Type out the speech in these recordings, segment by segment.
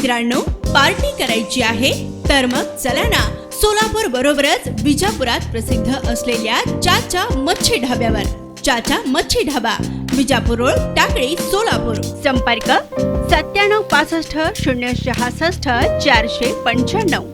मित्रांनो, पार्टी करायची आहे तर मग चला ना, सोलापूर बरोबरच विजापुरात प्रसिद्ध असलेल्या चाचा मच्छी ढाब्यावर. चाचा मच्छी ढाबा, विजापूर रोड, टाकळी, सोलापूर. संपर्क 9765 066 495.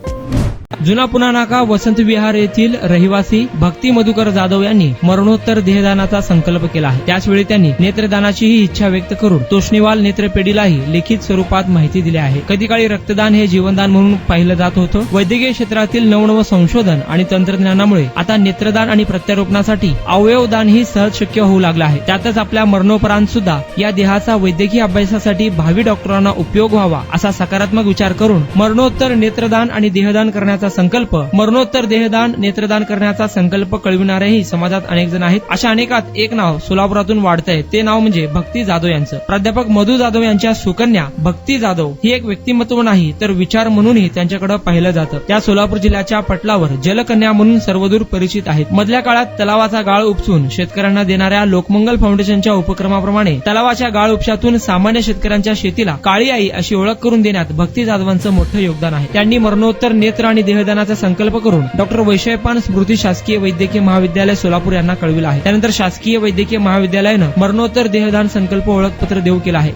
जुना पुणा नाका वसंत विहार येथील रहिवासी भक्ती मधुकर जाधव यांनी मरणोत्तर देहदानाचा संकल्प केला आहे. त्याचवेळी त्यांनी नेत्रदानाचीही इच्छा व्यक्त करून तोष्णीवाल नेत्रपेढीलाही लिखित स्वरूपात माहिती दिली आहे. कधी काळी रक्तदान हे जीवनदान म्हणून पाहिलं जात होतं. वैद्यकीय क्षेत्रातील नवनव संशोधन आणि तंत्रज्ञानामुळे आता नेत्रदान आणि प्रत्यारोपणासाठी अवयवदान ही सहज शक्य होऊ लागलं आहे. त्यातच आपल्या मरणोपरांत सुद्धा या देहाचा वैद्यकीय अभ्यासासाठी भावी डॉक्टरांना उपयोग व्हावा असा सकारात्मक विचार करून मरणोत्तर नेत्रदान आणि देहदान करण्याचा संकल्प, मरणोत्तर देहदान नेत्रदान करण्याचा संकल्प कळविणारेही समाजात अनेक जण आहेत. अशा अनेकात एक नाव सोलापुरातून वाढतंय. ते नाव म्हणजे भक्ती जाधव यांचं. प्राध्यापक मधु जाधव यांच्या सुकन्या भक्ती जाधव ही एक व्यक्तिमत्व नाही तर विचार म्हणूनही त्यांच्याकडे पाहिलं जातं. त्या सोलापूर जिल्ह्याच्या पटलावर जलकन्या म्हणून सर्वदूर परिचित आहेत. मधल्या काळात तलावाचा गाळ उपसून शेतकऱ्यांना देणाऱ्या लोकमंगल फाउंडेशनच्या उपक्रमाप्रमाणे तलावाच्या गाळ उपशातून सामान्य शेतकऱ्यांच्या शेतीला काळी आई अशी ओळख करून देण्यात भक्ती जाधवांचं मोठं योगदान आहे. त्यांनी मरणोत्तर नेत्र आणि देहदानाचा संकल्प करून डॉक्टर वैशयपान स्मृती शासकीय वैद्यकीय महाविद्यालय सोलापूर यांना कळविलं आहे. त्यानंतर शासकीय वैद्यकीय महाविद्यालयानं मरणोत्तर देहदान संकल्प ओळखपत्र देऊ केलं आहे.